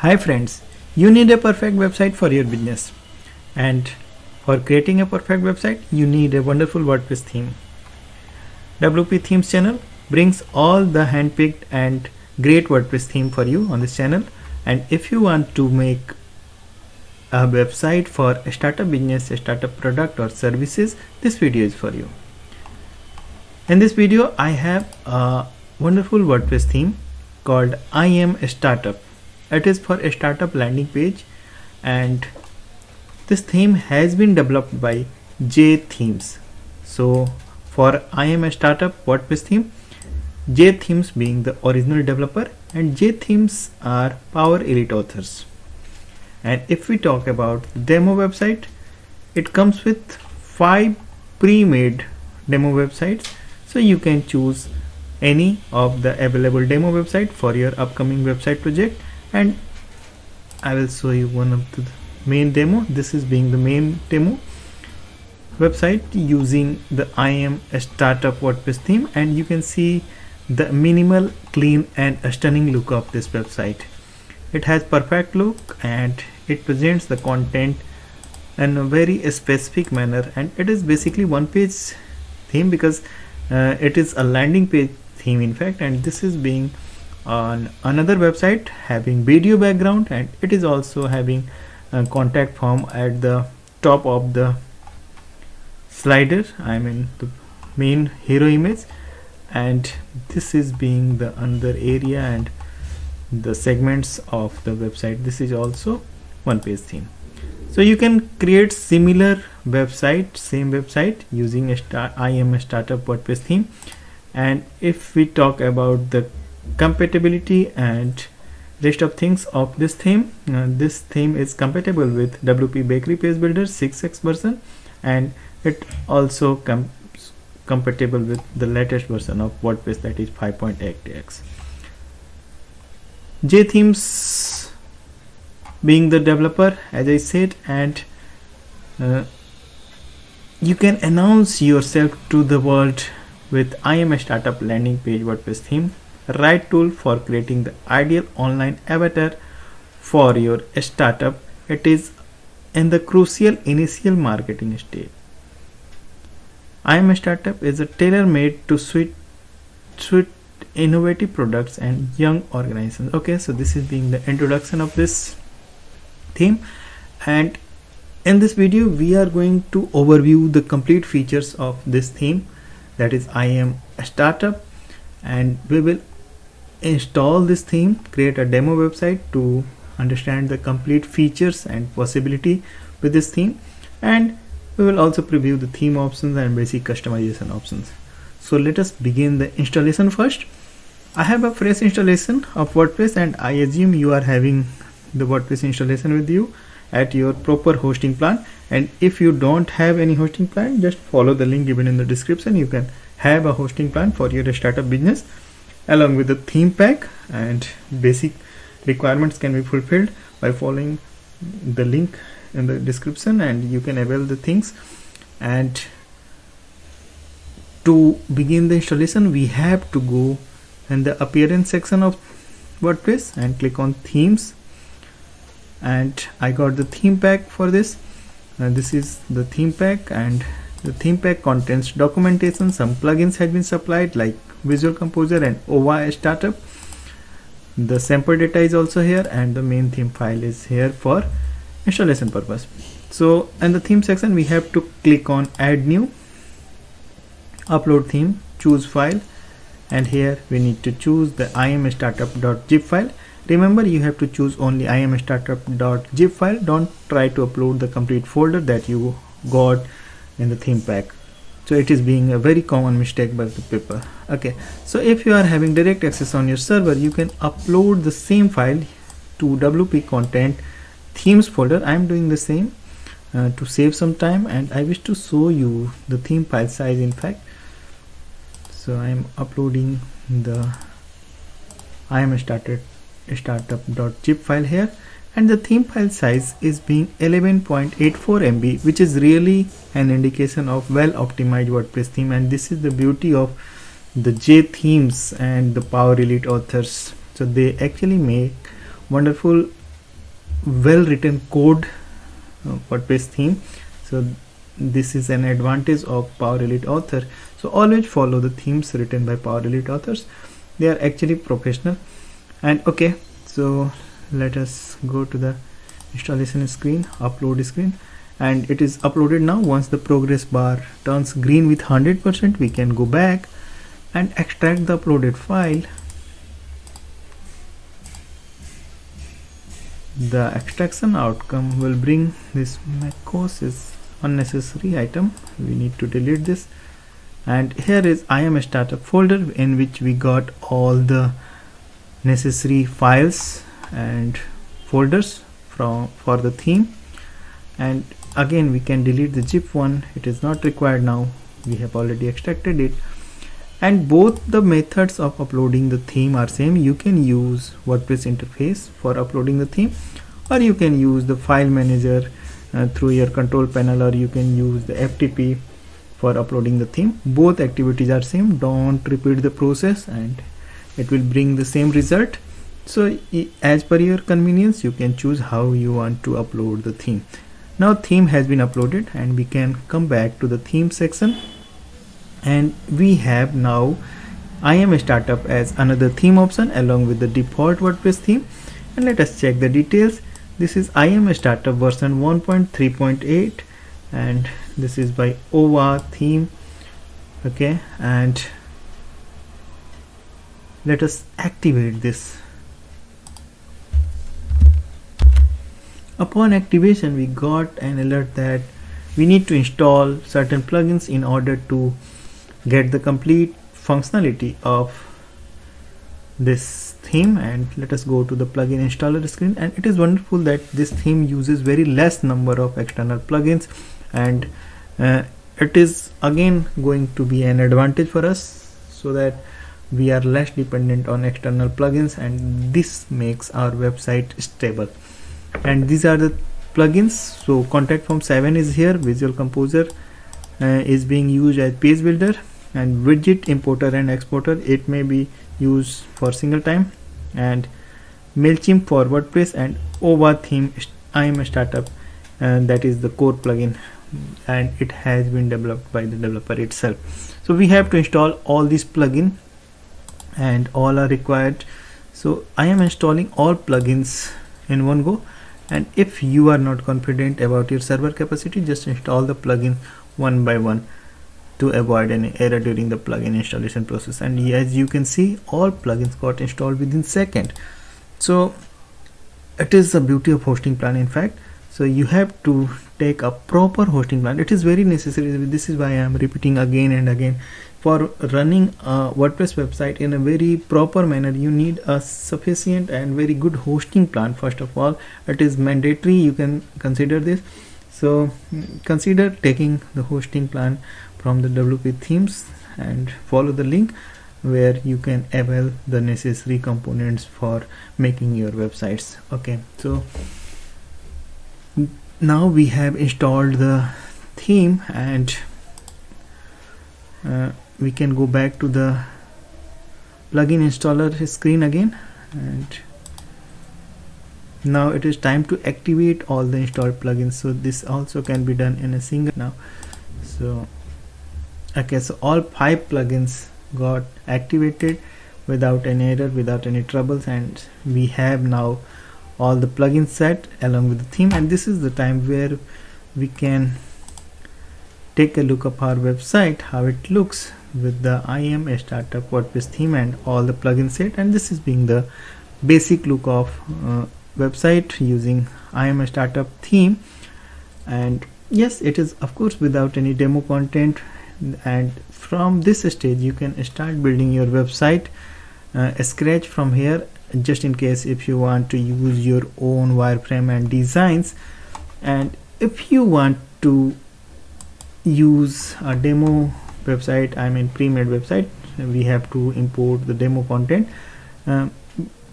Hi friends, you need a perfect website for your business, and for creating a perfect website you need a wonderful WordPress theme. WP Themes channel brings all the handpicked and great WordPress theme for you on this channel, and if you want to make a website for a startup business, a startup product or services, this video is for you. In this video I have a wonderful WordPress theme called I Am a Startup. It is for a startup landing page, and this theme has been developed by J Themes. So for I Am a Startup WordPress theme, J Themes being the original developer, and J Themes are Power Elite authors. And if we talk about the demo website, it comes with 5 pre-made demo websites, so you can choose any of the available demo website for your upcoming website project. And I will show you one of the main demo. This is being the main demo website using the I Am a Startup WordPress theme, and you can see the minimal, clean and a stunning look of this website. It has perfect look and it presents the content in a very specific manner, and it is basically one page theme because it is a landing page theme in fact, and this is being on another website having video background, and it is also having a contact form at the top of the slider, I mean the main hero image, and this is being the another area and the segments of the website. This is also one page theme. So you can create similar website, same website using I Am a Startup WordPress theme. And if we talk about the compatibility and rest of things of this theme is compatible with WP Bakery Page Builder 6x version, and it also compatible with the latest version of WordPress, that is 5.8x. J Themes being the developer, as I said, and you can announce yourself to the world with I Am a Startup landing page WordPress theme, right tool for creating the ideal online avatar for your startup. It is in the crucial initial marketing stage. I Am a Startup is a tailor-made to suit innovative products and young organizations. Okay, so this is being the introduction of this theme, and in this video we are going to overview the complete features of this theme, that is I Am a Startup, and we will install this theme, create a demo website to understand the complete features and possibility with this theme, and we will also preview the theme options and basic customization options. So let us begin the installation first. I have a fresh installation of WordPress, and I assume you are having the WordPress installation with you at your proper hosting plan, and if you don't have any hosting plan, just follow the link given in the description. You can have a hosting plan for your startup business along with the theme pack, and basic requirements can be fulfilled by following the link in the description, and you can avail the things. And to begin the installation, we have to go in the appearance section of WordPress and click on themes, and I got the theme pack for this. This is the theme pack, and the theme pack contains documentation. Some plugins have been supplied like Visual Composer and OVA Startup. The sample data is also here, and the main theme file is here for installation purpose. So in the theme section we have to click on add new, upload theme, choose file, and here we need to choose the iamstartup.zip file. Remember, you have to choose only iamstartup.zip file. Don't try to upload the complete folder that you got in the theme pack. So it is being a very common mistake by the people. Okay, so if you are having direct access on your server, you can upload the same file to WP content themes folder. I am doing the same to save some time, and I wish to show you the theme file size in fact. So I am uploading the I Am a Startup.zip file here, and the theme file size is being 11.84 MB, which is really an indication of well optimized WordPress theme. And this is the beauty of the J Themes and the Power Elite authors. So they actually make wonderful well written code WordPress theme. So this is an advantage of Power Elite Author. So always follow the themes written by Power Elite authors. They are actually professional. And okay, so let us go to the installation screen, upload screen, and it is uploaded now. Once the progress bar turns green with 100%, we can go back and extract the uploaded file. The extraction outcome will bring this macOS is unnecessary item. We need to delete this. And here is I am a startup folder in which we got all the necessary files and folders for the theme. And again, we can delete the zip one. It is not required now. We have already extracted it. And both the methods of uploading the theme are same. You can use WordPress interface for uploading the theme, or you can use the file manager through your control panel, or you can use the FTP for uploading the theme. Both activities are same. Don't repeat the process and it will bring the same result. So as per your convenience, you can choose how you want to upload the theme. Now theme has been uploaded, and we can come back to the theme section, and we have now I am a startup as another theme option along with the default WordPress theme. And let us check the details. This is I am a startup version 1.3.8, and this is by OVA theme. Okay, and let us activate this. Upon activation, we got an alert that we need to install certain plugins in order to get the complete functionality of this theme. And let us go to the plugin installer screen. And it is wonderful that this theme uses very less number of external plugins, and it is again going to be an advantage for us, so that we are less dependent on external plugins, and this makes our website stable. And these are the plugins. So Contact Form 7 is here. Visual Composer is being used as page builder, and widget importer and exporter, it may be used for single time, and MailChimp for WordPress, and OVA theme I am a startup, and that is the core plugin, and it has been developed by the developer itself. So we have to install all these plugins, and all are required. So I am installing all plugins in one go, and if you are not confident about your server capacity, just install the plugin one by one to avoid any error during the plugin installation process. And as you can see, all plugins got installed within second. So it is the beauty of hosting plan, in fact. So you have to take a proper hosting plan. It is very necessary. This is why I am repeating again and again. For running a WordPress website in a very proper manner, you need a sufficient and very good hosting plan. First of all, it is mandatory. You can consider this. So consider taking the hosting plan from the WP themes, and follow the link where you can avail the necessary components for making your websites. Okay, so now we have installed the theme, and we can go back to the plugin installer screen again, and now it is time to activate all the installed plugins. So this also can be done in a single now. So okay, so all 5 plugins got activated without any error, without any troubles, and we have now all the plugins set along with the theme. And this is the time where we can take a look of our website, how it looks with the I am a startup WordPress theme and all the plugins set. And this is being the basic look of website using I am a startup theme. And yes, it is of course without any demo content, and from this stage you can start building your website scratch from here, just in case if you want to use your own wireframe and designs. And if you want to use a demo website, I mean pre-made website, we have to import the demo content,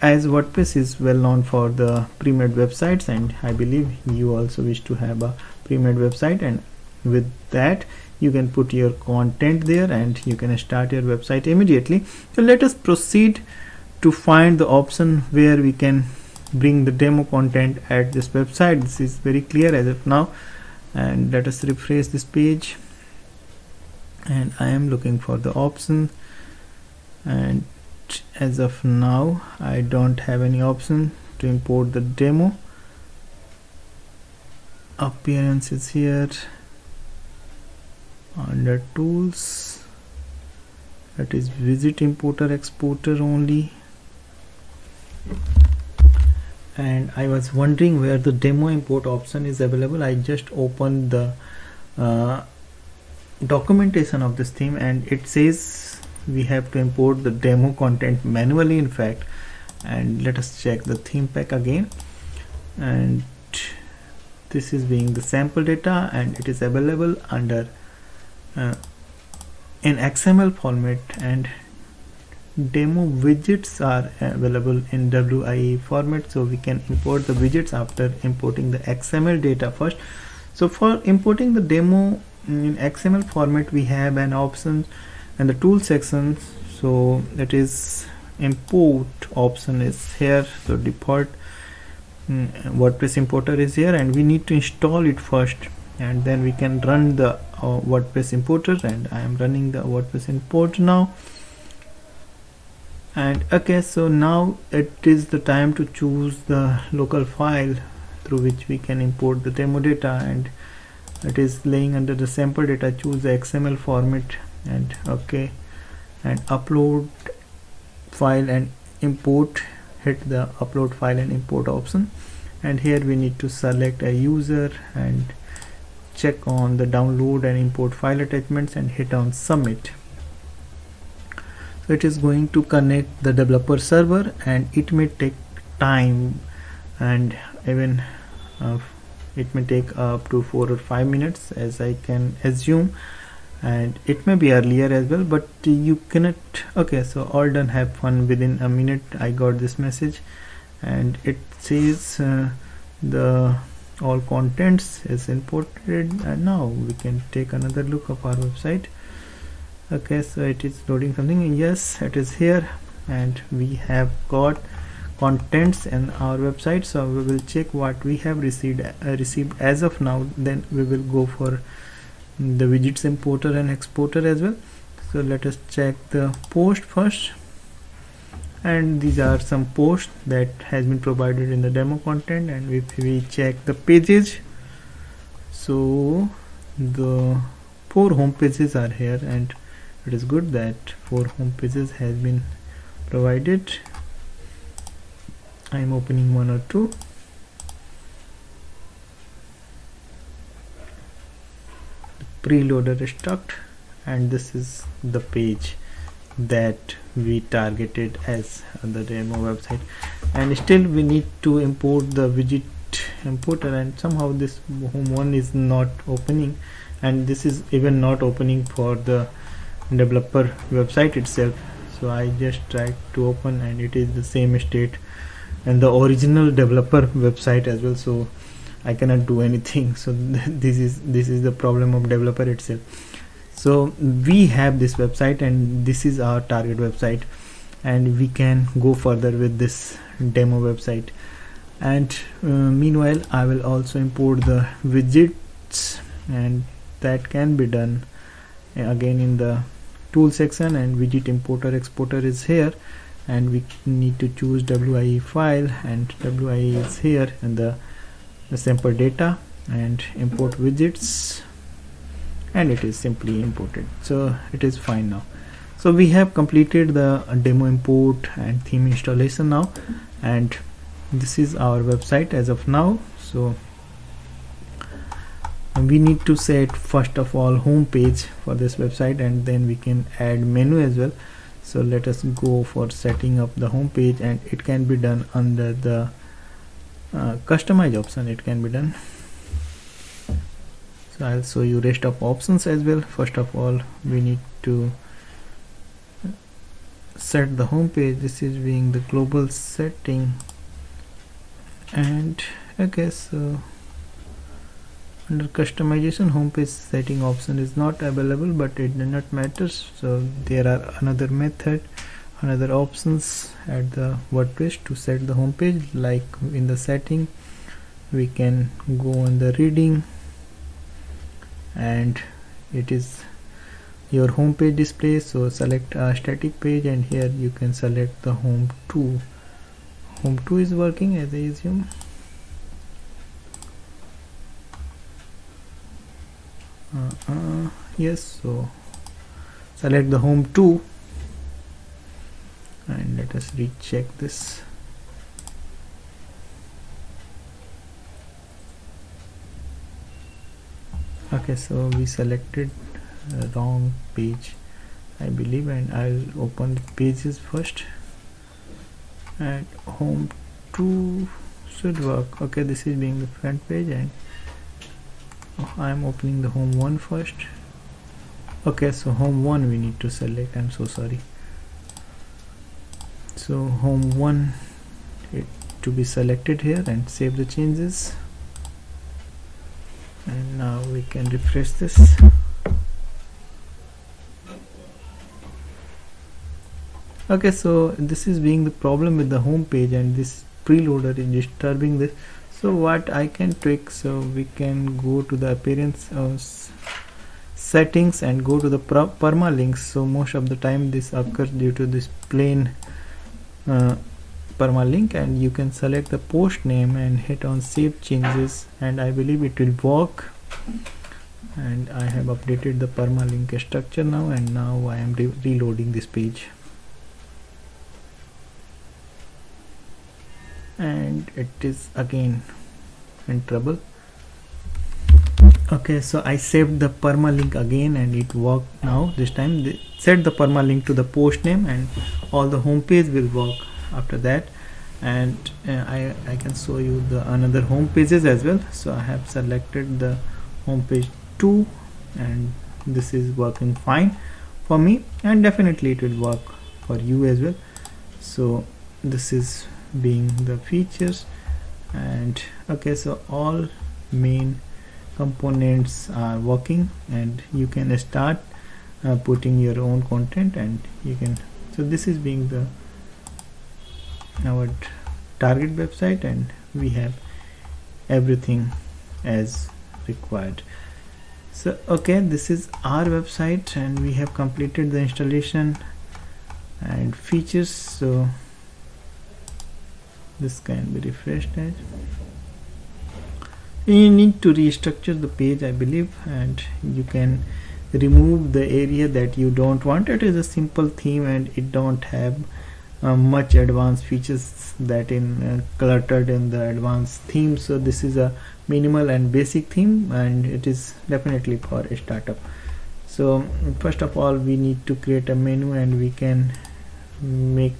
as WordPress is well known for the pre-made websites, and I believe you also wish to have a pre-made website, and with that you can put your content there and you can start your website immediately. So let us proceed to find the option where we can bring the demo content at this website. This is very clear as of now, and let us refresh this page, and I am looking for the option, and as of now I don't have any option to import the demo. Appearance is here under tools, that is widget importer exporter only. And I was wondering where the demo import option is available. I just opened the documentation of this theme, and it says we have to import the demo content manually, in fact. And let us check the theme pack again, and this is being the sample data, and it is available under in XML format, and demo widgets are available in WIA format, so we can import the widgets after importing the XML data first. So for importing the demo in XML format, we have an option in the tool section, so that is import option is here. So default WordPress importer is here, and we need to install it first, and then we can run the WordPress importer, and I am running the WordPress import now. And okay, so now it is the time to choose the local file through which we can import the demo data, and it is laying under the sample data. Choose the XML format, and okay, and upload file and import. Hit the upload file and import option, and here we need to select a user and check on the download and import file attachments and hit on submit. So it is going to connect the developer server, and it may take time, and even it may take up to 4 or 5 minutes, as I can assume, and it may be earlier as well, but you cannot. Okay, so all done, have fun. Within a minute I got this message, and it says the all contents is imported, and now we can take another look of our website. Okay, so it is loading something, and yes, it is here, and we have got contents in our website. So we will check what we have received as of now, then we will go for the widgets importer and exporter as well. So let us check the post first, and these are some posts that has been provided in the demo content. And if we check the pages, so the 4 home pages are here, and it is good that 4 home pages has been provided. I am opening 1 or 2. Preloader struct, and this is the page that we targeted as the demo website. And still we need to import the widget importer, and somehow this home one is not opening, and this is even not opening for the developer website itself. So I just tried to open, and it is the same state and the original developer website as well, so I cannot do anything. So this is the problem of developer itself. So we have this website, and this is our target website, and we can go further with this demo website. And meanwhile I will also import the widgets, and that can be done again in the tool section, and widget importer exporter is here, and we need to choose WIA file, and WIA is here, and the sample data, and import widgets, and it is simply imported. So it is fine now. So we have completed the demo import and theme installation now, and this is our website as of now. So we need to set first of all home page for this website, and then we can add menu as well. So let us go for setting up the home page, and it can be done under the customize option. It can be done. So I'll show you rest of options as well. First of all, we need to set the home page. This is being the global setting, and okay, so under customization, homepage setting option is not available, but it does not matter. So there are another method another options at the WordPress to set the home page. Like in the setting, we can go on the reading, and it is your home page display. So select a static page, and here you can select the home 2. Home 2 is working, as I assume. Yes, so select the home 2, and let us recheck this. Okay, so we selected wrong page, I believe, and I'll open the pages first, and home 2 should work. Okay, this is being the front page, and I'm opening the home 1 first. Okay, so home 1 we need to select. I'm so sorry. So home 1 it to be selected here, and save the changes, and now we can refresh this. Okay, so this is being the problem with the home page, and this preloader is disturbing this. So what I can tweak, so we can go to the appearance settings and go to the permalinks. So most of the time this occurs due to this plain permalink, and you can select the post name and hit on save changes, and I believe it will work. And I have updated the permalink structure now, and now I am reloading this page, and it is again in trouble. Okay, so I saved the permalink again, and it worked now. This time set the permalink to the post name, and all the home page will work after that. And I can show you the another home pages as well. So I have selected the home page 2, and this is working fine for me, and definitely it will work for you as well. So this is being the features, and okay, so all main components are working, and you can start putting your own content, and you can. So this is being the our target website, and we have everything as required. So okay, this is our website, and we have completed the installation and features. So this can be refreshed. As you need to restructure the page, I believe, and you can remove the area that you don't want. It is a simple theme, and it don't have much advanced features that in cluttered in the advanced theme. So this is a minimal and basic theme, and it is definitely for a startup. So first of all, we need to create a menu, and we can make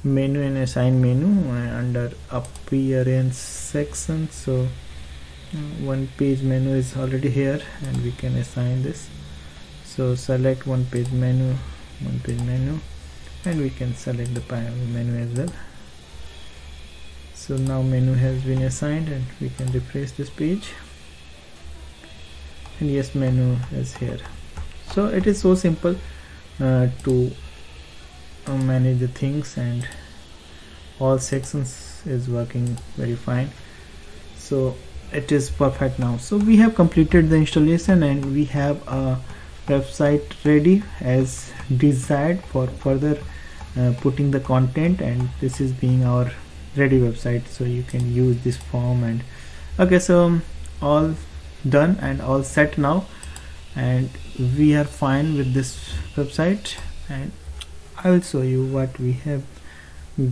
menu and assign menu under appearance section. So one page menu is already here, and we can assign this. So select one page menu, and we can select the menu as well. So now menu has been assigned, and we can refresh this page, and yes, menu is here. So it is so simple to manage the things, and all sections is working very fine. So it is perfect now. So we have completed the installation, and we have a website ready as desired for further putting the content, and this is being our ready website. So you can use this form, and okay, so all done and all set now, and we are fine with this website, and I will show you what we have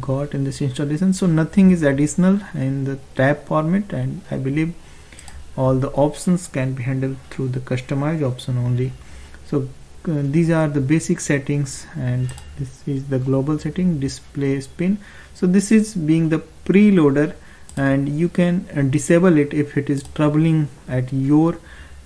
got in this installation. So nothing is additional in the tab format, and I believe all the options can be handled through the customize option only. So these are the basic settings, and this is the global setting, display spin. So this is being the preloader, and you can disable it if it is troubling at your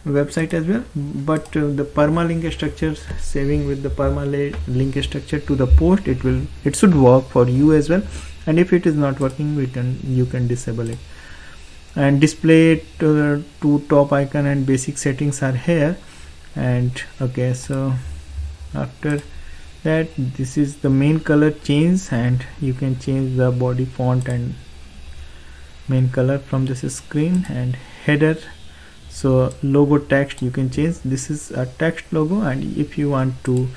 website as well. But the permalink structure, saving with the permalink structure to the post, it should work for you as well. And if it is not working, you can disable it. And display to top icon and basic settings are here. And okay, so after that this is the main color change, and you can change the body font and main color from this screen. And header, so logo text you can change. This is a text logo, and if you want to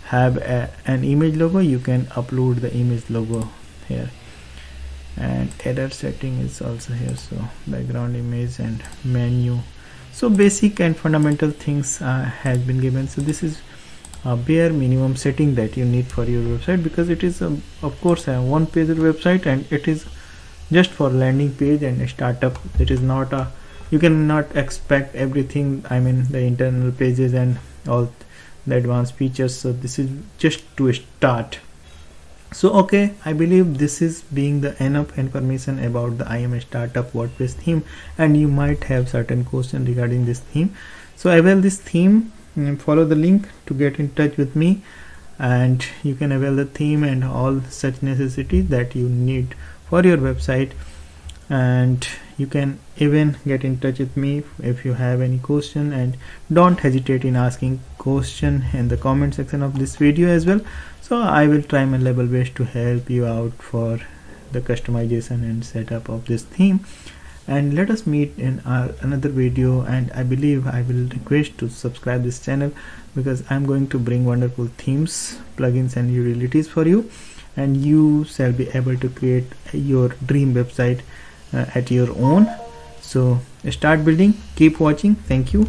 have an image logo, you can upload the image logo here. And header setting is also here, so background image and menu. So basic and fundamental things has been given. So this is a bare minimum setting that you need for your website, because it is of course a one page website, and it is just for landing page and a startup. It is not a, you cannot expect everything, I mean the internal pages and all the advanced features. So this is just to start. So okay, I believe this is being the enough information about the I am a startup WordPress theme, and you might have certain questions regarding this theme. So avail this theme and follow the link to get in touch with me, and you can avail the theme and all such necessities that you need for your website. And you can even get in touch with me if you have any question, and don't hesitate in asking question in the comment section of this video as well. So I will try my level best to help you out for the customization and setup of this theme. And let us meet in another video, and I believe I will request to subscribe this channel, because I'm going to bring wonderful themes, plugins and utilities for you, and you shall be able to create your dream website at your own. So start building, keep watching. Thank you.